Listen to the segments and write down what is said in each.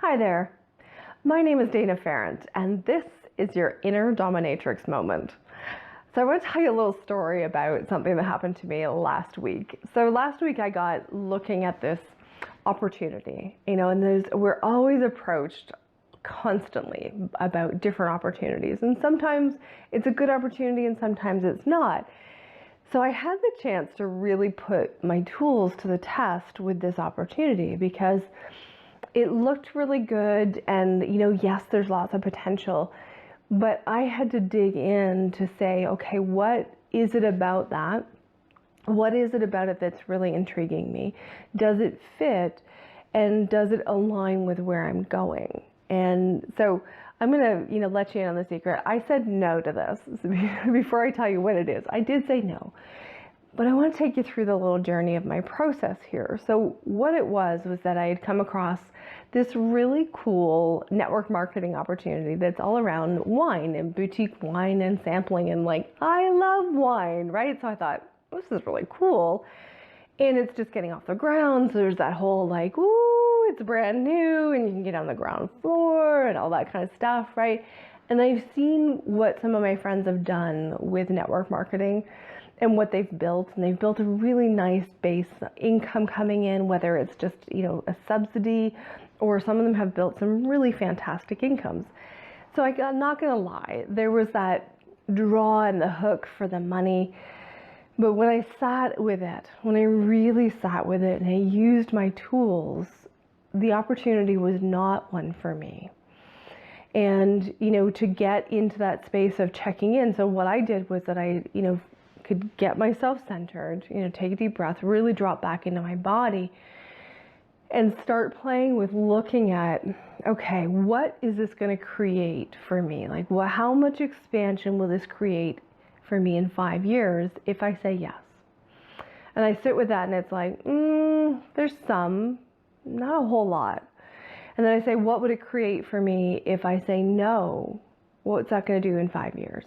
Hi there. My name is Dana Ferrant, and this is your inner dominatrix moment. So I want to tell you a little story about something that happened to me last week. So last week I got looking at this opportunity, and we're always approached constantly about different opportunities. And sometimes it's a good opportunity and sometimes it's not. So I had the chance to really put my tools to the test with this opportunity because it looked really good, and yes, there's lots of potential, but I had to dig in to say, okay, what is it about that? What is it about it that's really intriguing me? Does it fit, and does it align with where I'm going? And so I'm going to let you in on the secret. I said no to this before I tell you what it is. I did say no. But I want to take you through the little journey of my process here. So what it was that I had come across this really cool network marketing opportunity that's all around wine and boutique wine and sampling, and I love wine, right? So I thought, this is really cool. And it's just getting off the ground. So there's that whole ooh, it's brand new and you can get on the ground floor and all that kind of stuff, right? And I've seen what some of my friends have done with network marketing and what they've built, and they've built a really nice base income coming in, whether it's just a subsidy, or some of them have built some really fantastic incomes. So I'm not gonna lie, there was that draw and the hook for the money, but when I sat with it, when I really sat with it and I used my tools, the opportunity was not one for me. And to get into that space of checking in, so what I did was that I could get myself centered, take a deep breath, really drop back into my body and start playing with looking at, okay, what is this going to create for me? How much expansion will this create for me in 5 years if I say yes? And I sit with that and it's there's some, not a whole lot. And then I say, what would it create for me if I say no? What's that going to do in 5 years?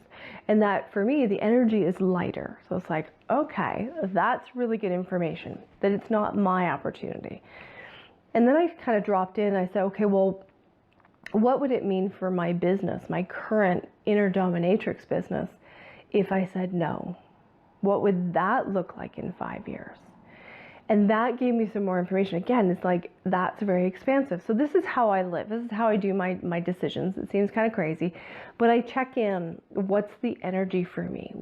And that, for me, the energy is lighter. So it's okay, that's really good information, that it's not my opportunity. And then I kind of dropped in and I said, okay, well, what would it mean for my business, my current inner dominatrix business, if I said no? What would that look like in 5 years? And that gave me some more information. Again, it's that's very expansive. So this is how I live. This is how I do my decisions. It seems kind of crazy, but I check in, what's the energy for me?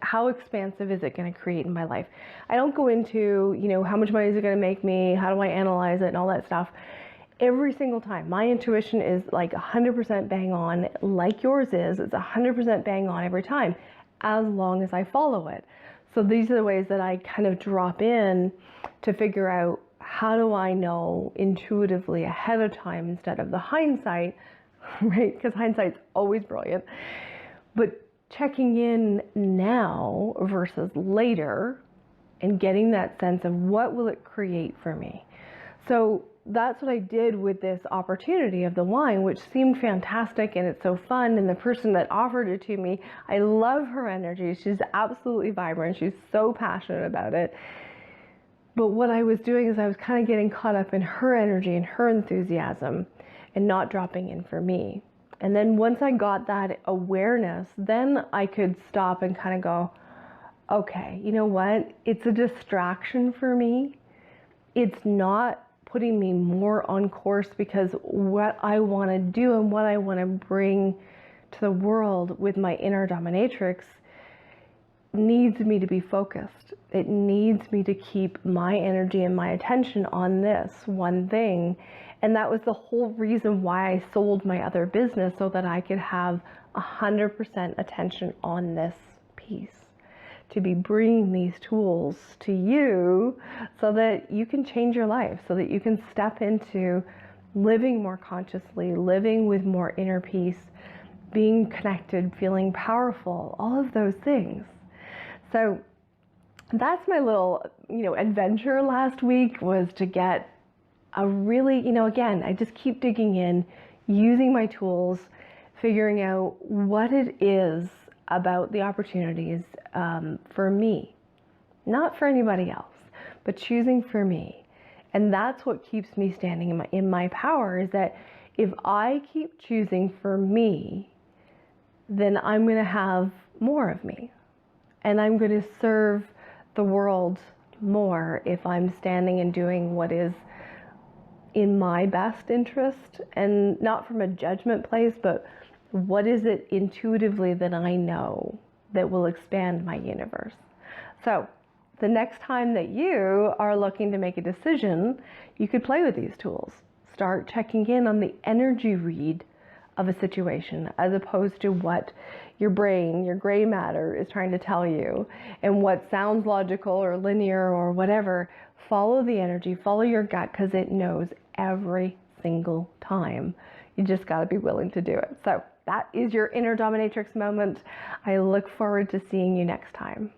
How expansive is it going to create in my life? I don't go into, how much money is it going to make me? How do I analyze it and all that stuff? Every single time, my intuition is 100% bang on, like yours is. It's 100% bang on every time, as long as I follow it. So these are the ways that I kind of drop in to figure out, how do I know intuitively ahead of time instead of the hindsight, right? Because hindsight's always brilliant. But checking in now versus later and getting that sense of what will it create for me. So that's what I did with this opportunity of the wine, which seemed fantastic and it's so fun. And the person that offered it to me, I love her energy. She's absolutely vibrant. She's so passionate about it. But what I was doing is I was kind of getting caught up in her energy and her enthusiasm and not dropping in for me. And then once I got that awareness, then I could stop and kind of go, okay, you know what? It's a distraction for me. It's not putting me more on course, because what I want to do and what I want to bring to the world with my inner dominatrix needs me to be focused. It needs me to keep my energy and my attention on this one thing. And that was the whole reason why I sold my other business, so that I could have 100% attention on this piece, to be bringing these tools to you so that you can change your life, so that you can step into living more consciously, living with more inner peace, being connected, feeling powerful, all of those things. So that's my little, adventure last week, was to get a really, again, I just keep digging in, using my tools, figuring out what it is about the opportunities for me, not for anybody else, but choosing for me. And that's what keeps me standing in my power, is that if I keep choosing for me, then I'm going to have more of me. And I'm going to serve the world more if I'm standing and doing what is in my best interest, and not from a judgment place, but what is it intuitively that I know that will expand my universe. So the next time that you are looking to make a decision, you could play with these tools. Start checking in on the energy read of a situation, as opposed to what your brain, your gray matter, is trying to tell you, and what sounds logical or linear or whatever. Follow the energy, follow your gut, because it knows every single time. You just got to be willing to do it. So that is your inner dominatrix moment. I look forward to seeing you next time.